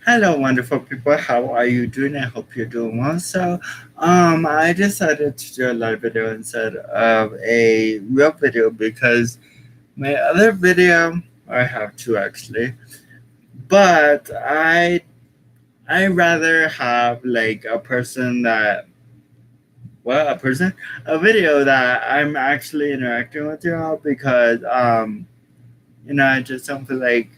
Hello, wonderful people. How are you doing? I hope you're doing well. I decided to do a live video instead of a real video because my other video, I have two actually, but I rather have like a person that, well, a video that I'm actually interacting with y'all because, I just don't feel like.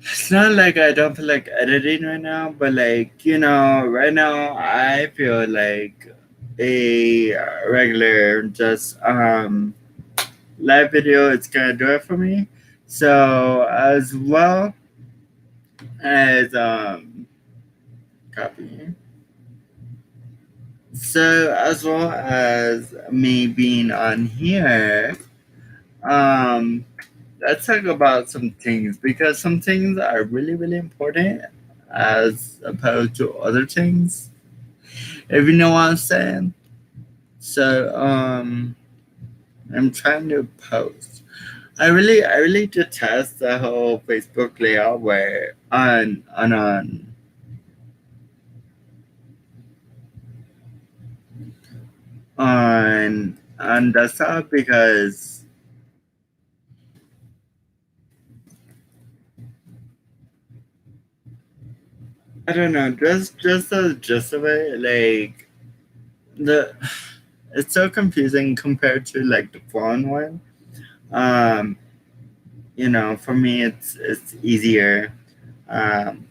It's not like I don't feel like editing right now, but right now I feel like a regular just live video it's gonna do it for me. So as well as copy. So as well as me being on here, um let's talk about some things because some things are really, really important as opposed to other things. If you know what I'm saying. So I'm trying to post. I really detest the whole Facebook layout where on desktop because I don't know, just the gist of it, like the it's so confusing compared to like the phone one. Um, for me it's easier um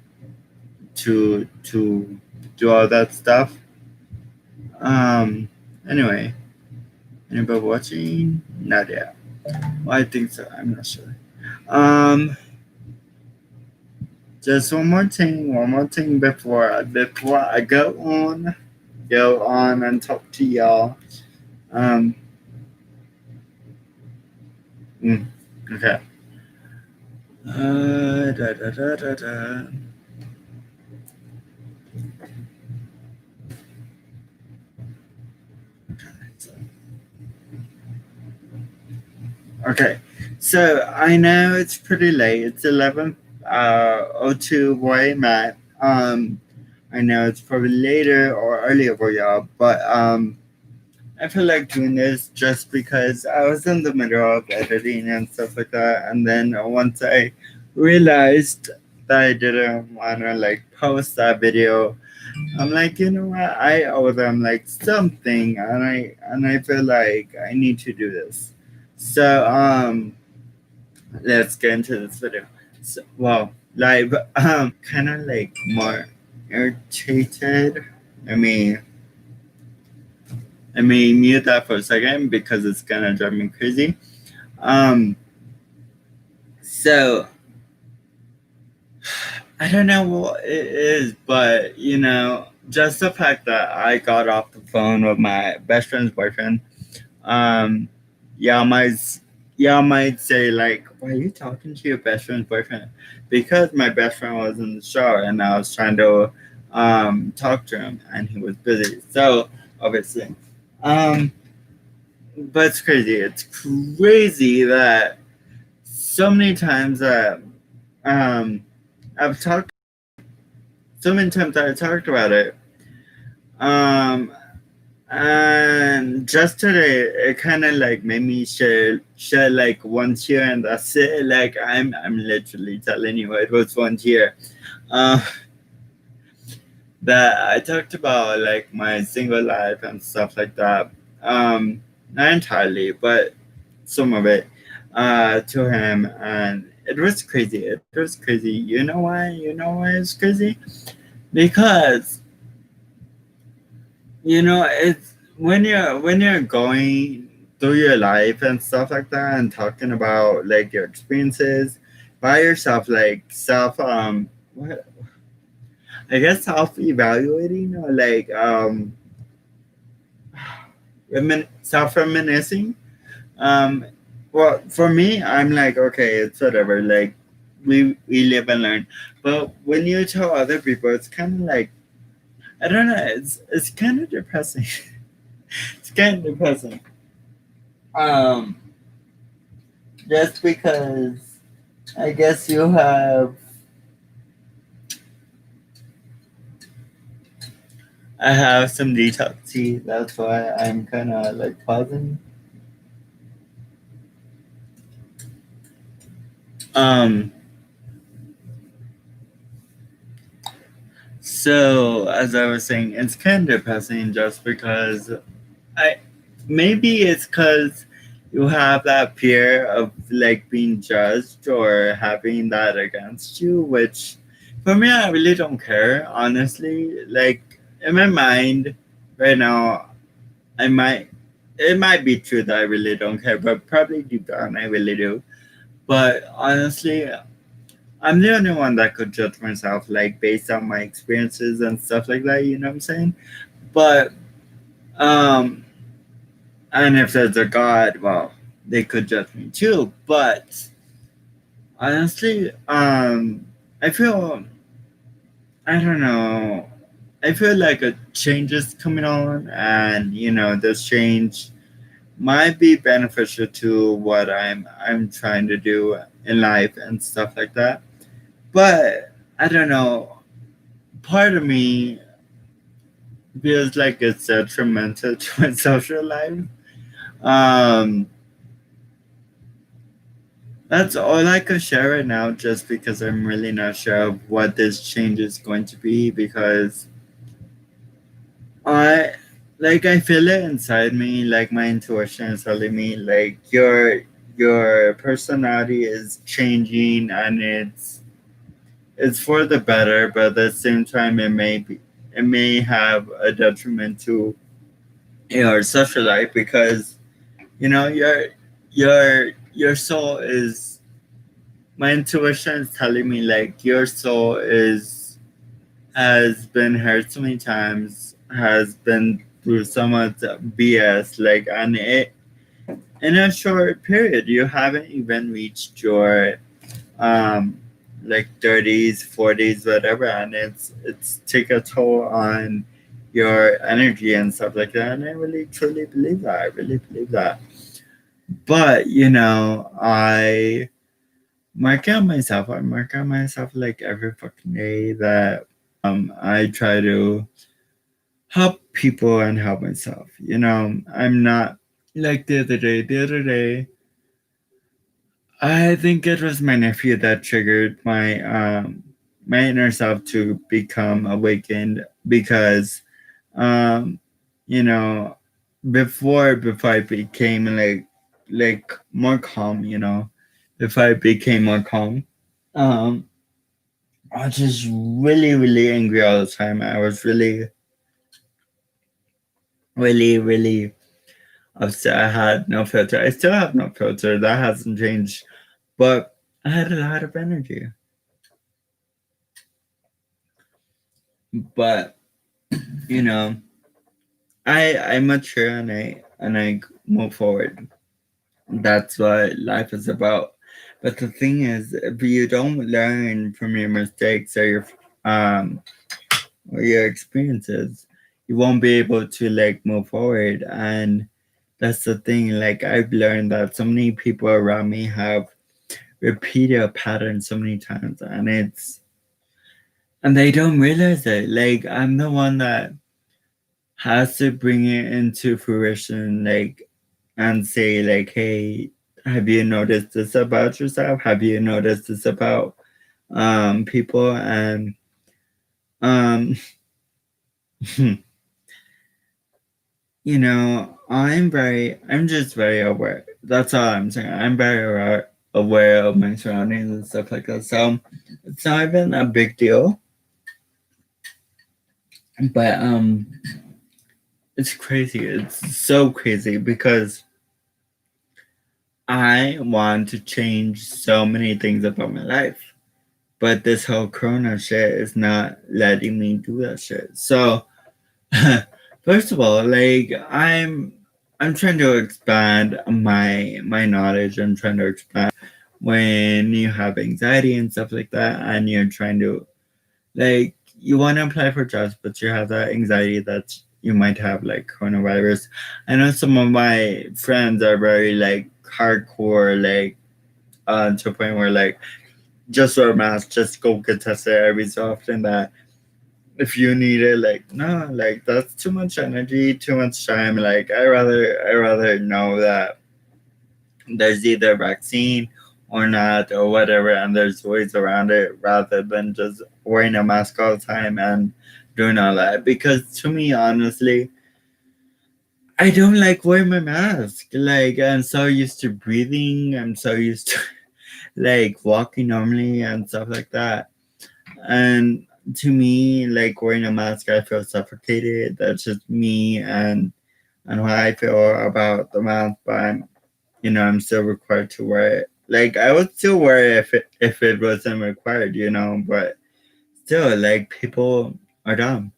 to do all that stuff. Um, anyway, anybody watching? Not yet. Well, I think so. I'm not sure. Um, just one more thing before I go on and talk to y'all. Um, mm, okay. Da, da, da, da, da. Okay, so I know it's pretty late. It's 11:02 where I'm at. I know it's probably later or earlier for y'all, but I feel like doing this just because I was in the middle of editing and stuff like that, and then once I realized that I didn't wanna like post that video, I'm like, you know what? I owe them like something, and I feel like I need to do this. So let's get into this video. So, well, live, kind of like more irritated. I mean, I may mute that for a second because it's gonna drive me crazy. Um, so I don't know what it is, but just the fact that I got off the phone with my best friend's boyfriend. Um, y'all might y'all might say like, why are you talking to your best friend's boyfriend? Because my best friend was in the shower and I was trying to talk to him and he was busy. So obviously, um, but it's crazy. It's crazy that so many times that um I've talked so many times that I talked about it. Um and just today it kinda like made me share like one tear and that's it. Like I'm literally telling you it was one tear. Uh that I talked about like my single life and stuff like that. Not entirely, but some of it to him, and it was crazy. It was crazy. You know why? You know why it's crazy? Because it's when you're going through your life and stuff like that, and talking about like your experiences by yourself, like what I guess self evaluating or like self reminiscing. Um, well, for me, I'm like, okay, it's whatever. Like, we live and learn. But when you tell other people, it's kind of like I don't know. It's kind of depressing. It's kind of depressing. Um, just because I guess you have. I have some detox tea. That's why I'm kind of like pausing. Um. So as I was saying, it's kind of depressing just because I maybe it's because you have that fear of like being judged or having that against you, which for me I really don't care, honestly. Like in my mind right now, I might it might be true that I really don't care, but probably deep down I really do. But honestly, I'm the only one that could judge myself like based on my experiences and stuff like that, you know what I'm saying? But um and if there's a God, well, they could judge me too. But honestly, I feel I don't know. I feel like a change is coming on, and this change might be beneficial to what I'm trying to do in life and stuff like that. But I don't know. Part of me feels like it's detrimental to my social life. Um, That's all I could share right now, just because I'm really not sure of what this change is going to be. Because I, I feel it inside me, like my intuition is telling me, like your personality is changing, and it's for the better. But at the same time, it may have a detriment to your social life, because your soul is my intuition is telling me like your soul is has been hurt so many times, has been through so much BS, like, and it in a short period you haven't even reached your um like 30s, 40s, whatever, and it's take a toll on your energy and stuff like that. And I really truly believe that. I really believe that. But I mark out myself like every fucking day that I try to help people and help myself. I'm not like the other day I think it was my nephew that triggered my inner self to become awakened, because um you know before I became like more calm, before I became more calm, um I was just really, really angry all the time. I was really, really, really upset. I had no filter. I still have no filter. That hasn't changed. But I had a lot of energy. But you know, I mature, and I move forward. That's what life is about. But the thing is, if you don't learn from your mistakes um or your experiences, you won't be able to like move forward. And that's the thing. Like I've learned that so many people around me have repeated a pattern so many times, and they don't realize it. Like I'm the one that has to bring it into fruition, like, and say like, hey, have you noticed this about yourself? Have you noticed this about people? And um I'm just very aware. That's all I'm saying. I'm very aware of my surroundings and stuff like that. So it's not even a big deal. But it's crazy. It's so crazy because I want to change so many things about my life. But this whole corona shit is not letting me do that shit. So first of all, like I'm trying to expand my knowledge. I'm trying to expand when you have anxiety and stuff like that, and you're trying to like you want to apply for jobs, but you have that anxiety that you might have like coronavirus. I know some of my friends are very like hardcore, like to a point where like just wear a mask, just go get tested every so often. That if you need it, like, no, like that's too much energy, too much time. Like I rather know that there's either vaccine or not or whatever, and there's ways around it rather than just wearing a mask all the time and doing all that. Because to me, honestly, I don't like wearing my mask. Like, I'm so used to breathing. I'm so used to like walking normally and stuff like that. And to me, like wearing a mask, I feel suffocated. That's just me and how I feel about the mask. But I'm still required to wear it. Like I would still wear it if it wasn't required, But still, like people are dumb.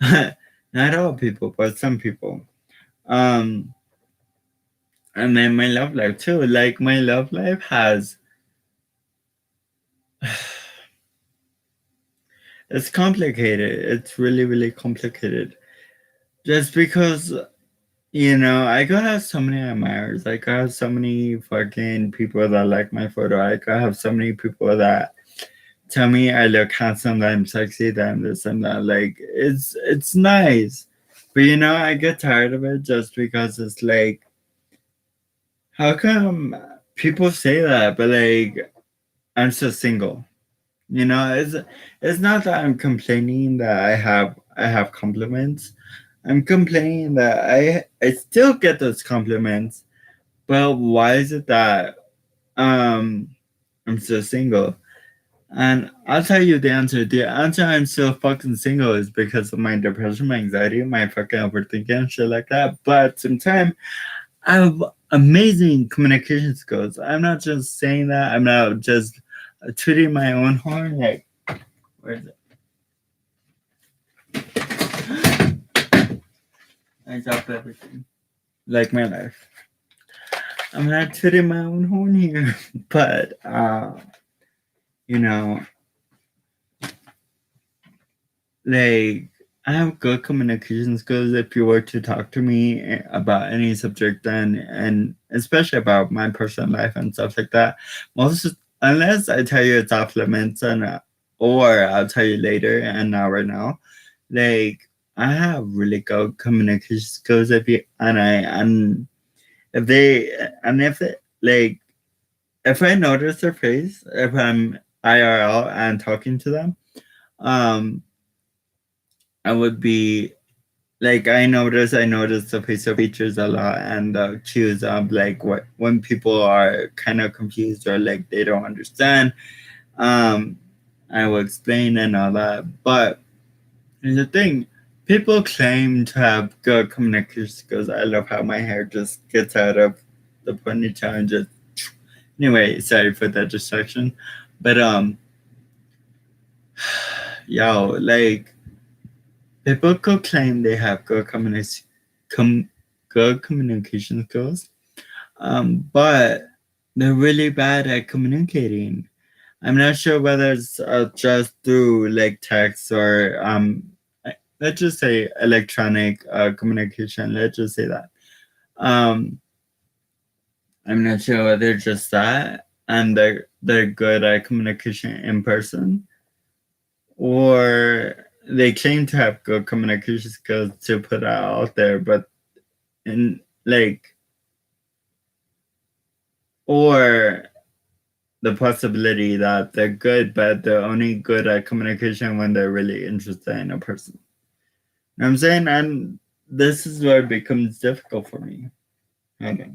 Not all people, but some people. Um, and then my love life too. Like my love life has it's complicated. It's really, really complicated. Just because I could have so many admirers. I could have so many fucking people that like my photo. I could have so many people that tell me I look handsome, that I'm sexy, that I'm this and that. Like it's nice. But I get tired of it just because it's like how come people say that, but like I'm so single. It's not that I'm complaining that I have compliments. I'm complaining that I still get those compliments, but why is it that um I'm still single? And I'll tell you the answer. The answer I'm still fucking single is because of my depression, my anxiety, my fucking overthinking and shit like that. But at the same time, I have amazing communication skills. I'm not just saying that. I'm not just tooting my own horn. Like, where is it? I dropped everything. Like my life. I'm not tooting my own horn here, but you know, like I have good communication skills if you were to talk to me about any subject and especially about my personal life and stuff like that. Most unless I tell you it's off limits and or I'll tell you later and not right now. Like I have really good communication skills if you and if they and if it, like if I notice their face, if I'm IRL and talking to them, um, I would be like I notice the facial features a lot and the cues of like what when people are kind of confused or like they don't understand. Um, I will explain and all that. But here's the thing. People claim to have good communication skills. I love how my hair just gets out of the ponytail and just anyway, sorry for that distraction. But yo, like people could claim they have com- good communication skills, but they're really bad at communicating. I'm not sure whether it's just through like text or let's just say electronic communication. Let's just say that. Um, I'm not sure whether it's just that and they're good at communication in person or they claim to have good communication skills to put out there, but in like or the possibility that they're good, but they're only good at communication when they're really interested in a person. You know what I'm saying? And this is where it becomes difficult for me. Okay.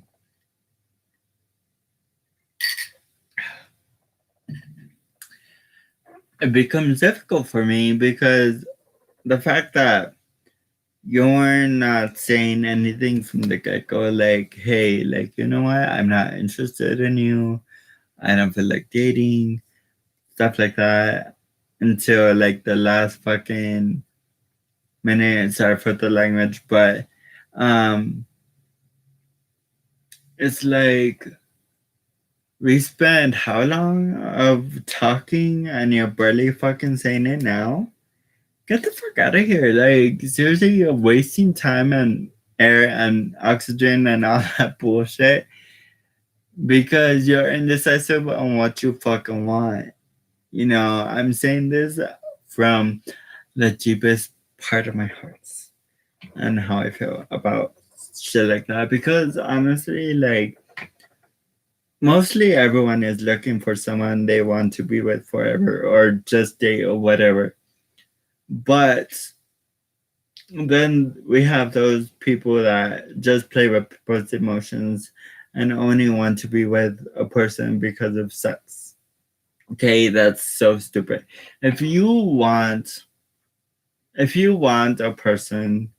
It becomes difficult for me because the fact that you're not saying anything from the get go, like, hey, like, you know what? I'm not interested in you. I don't feel like dating, stuff like that, until like the last fucking minute. Sorry for the language, but um, it's like we spent how long of talking and you're barely fucking saying it now? Get the fuck out of here. Like, seriously, you're wasting time and air and oxygen and all that bullshit because you're indecisive on what you fucking want. I'm saying this from the deepest part of my heart and how I feel about shit like that. Because honestly, like, mostly everyone is looking for someone they want to be with forever or just date or whatever. But then we have those people that just play with people's emotions and only want to be with a person because of sex. Okay, that's so stupid. If you want if you want a person,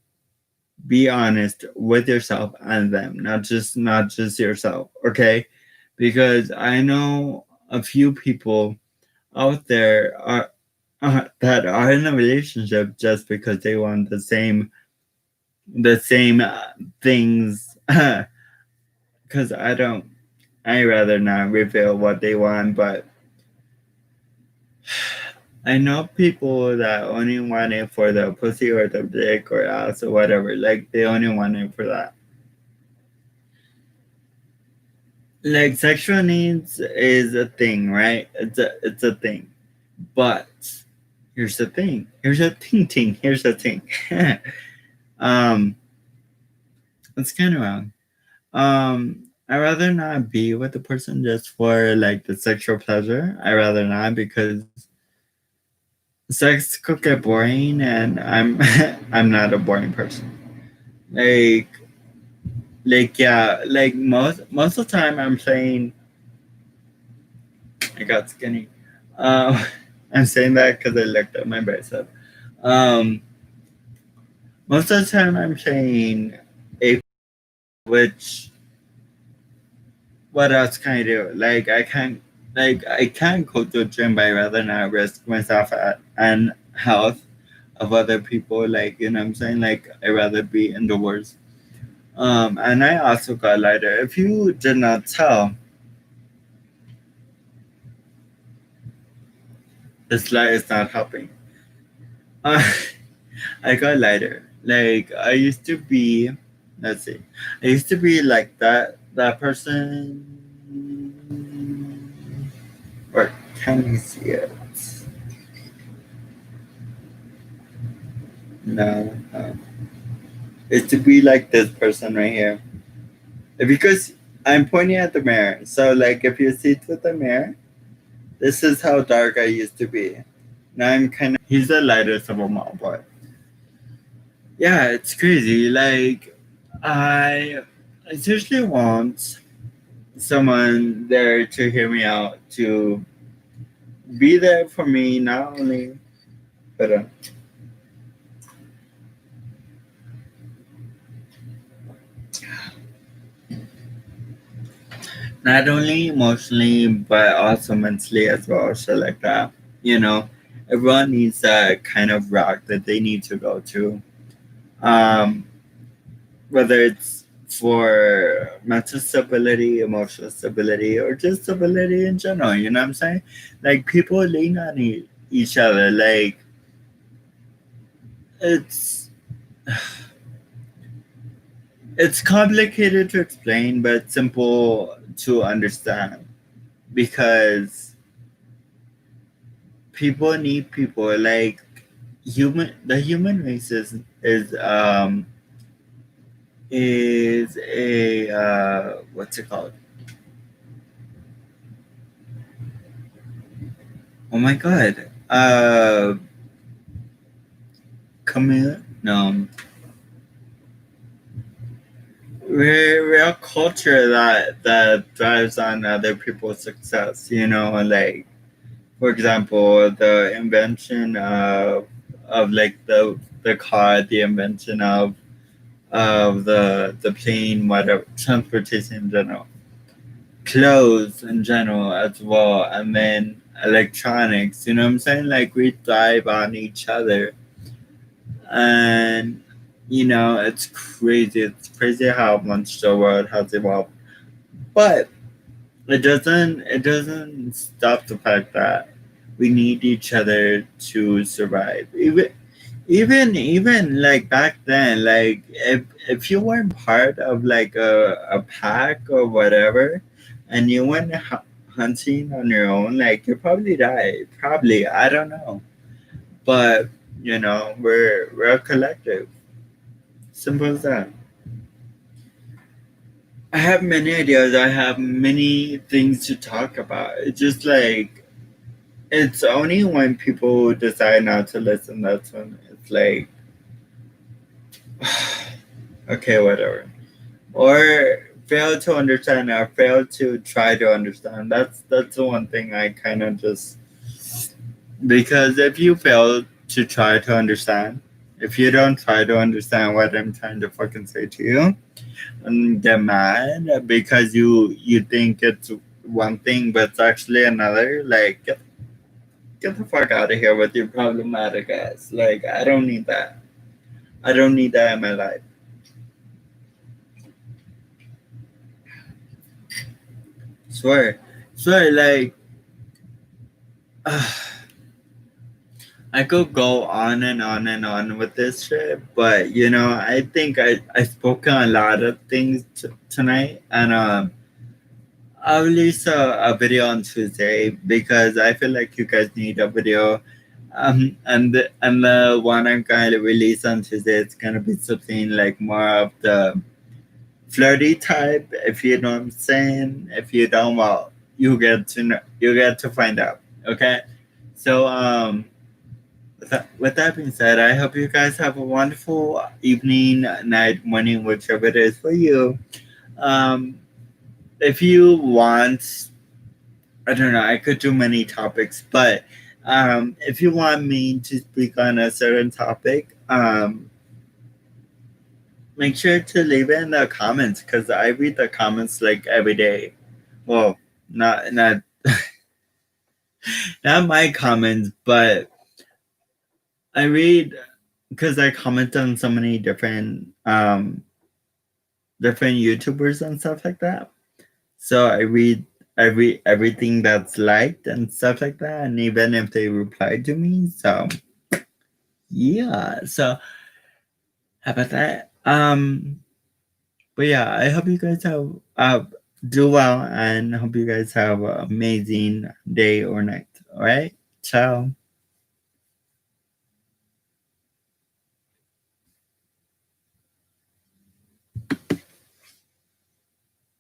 be honest with yourself and them, not just yourself, okay? Because I know a few people out there are that are in a relationship just because they want the same things. Because I rather not reveal what they want, but I know people that only want it for the pussy or the dick or ass or whatever. Like they only want it for that. Like sexual needs is a thing, right? It's a thing. But here's the thing. Here's a thing. Here's the thing. um, it's kind of wrong. I rather not be with the person just for like the sexual pleasure. I rather not because sex could get boring, and I'm I'm not a boring person. Like yeah, like most of the time I'm playing. I got skinny. Um, I'm saying that because I looked at my bicep. Um, most of the time I'm playing a which what else can I do? I can't go to a gym, but I rather not risk myself and health of other people. Like you know what I'm saying? Like I rather be indoors. And I also got lighter. If you did not tell, this light is not helping. Uh, I got lighter. Like I used to be. Let's see. I used to be like that person. Or can you see it? No. It's to be like this person right here. Because I'm pointing at the mirror. So like if you see through the mirror, this is how dark I used to be. Now I'm kind of he's the lightest of them all, but yeah, it's crazy. Like I seriously want someone there to hear me out, to be there for me, not only but not only emotionally but also mentally as well, shit like that. You know, everyone needs that kind of rock that they need to go to. Um, whether it's for mental stability, emotional stability, or just stability in general. You know what I'm saying? Like people lean on each other. Like it's it's complicated to explain, but simple to understand because people need people. Like the human race is a what's it called? Oh my god. Camille? No. We're a culture that drives on other people's success, you know, like for example, the invention of like the car, the invention of the plane, whatever, transportation in general, clothes in general as well, and then electronics, you know what I'm saying? Like we thrive on each other, and it's crazy. It's crazy how much the world has evolved, but it doesn't stop the fact that we need each other to survive. Even like back then, like if you weren't part of like a pack or whatever, and you went hunting on your own, like you probably die. Probably, I don't know, but We're a collective. Simple as that. I have many ideas. I have many things to talk about. It's just like it's only when people decide not to listen that's when it's like okay, whatever. Or fail to understand or fail to try to understand. That's the one thing I kind of just because if you fail to try to understand, if you don't try to understand what I'm trying to fucking say to you, and get mad because you think it's one thing but it's actually another, like get the fuck out of here with your problematic ass. Like I don't need that. I don't need that in my life. Swear. Swear, like I could go on and on and on with this shit, but I think I spoke on a lot of things tonight, and I'll release a video on Tuesday because I feel like you guys need a video. And the one I'm going to release on Tuesday, it's gonna be something like more of the flirty type, if you know what I'm saying. If you don't, well, you get to find out. Okay, so with that being said, I hope you guys have a wonderful evening, night, morning, whichever it is for you. Um, if you want, I don't know, I could do many topics, but if you want me to speak on a certain topic, make sure to leave it in the comments because I read the comments like every day. Well, not not my comments, but I read because I comment on so many different YouTubers and stuff like that. So I read everything that's liked and stuff like that, and even if they reply to me. So yeah. So how about that? But yeah, I hope you guys have do well and hope you guys have an amazing day or night. All right. Ciao.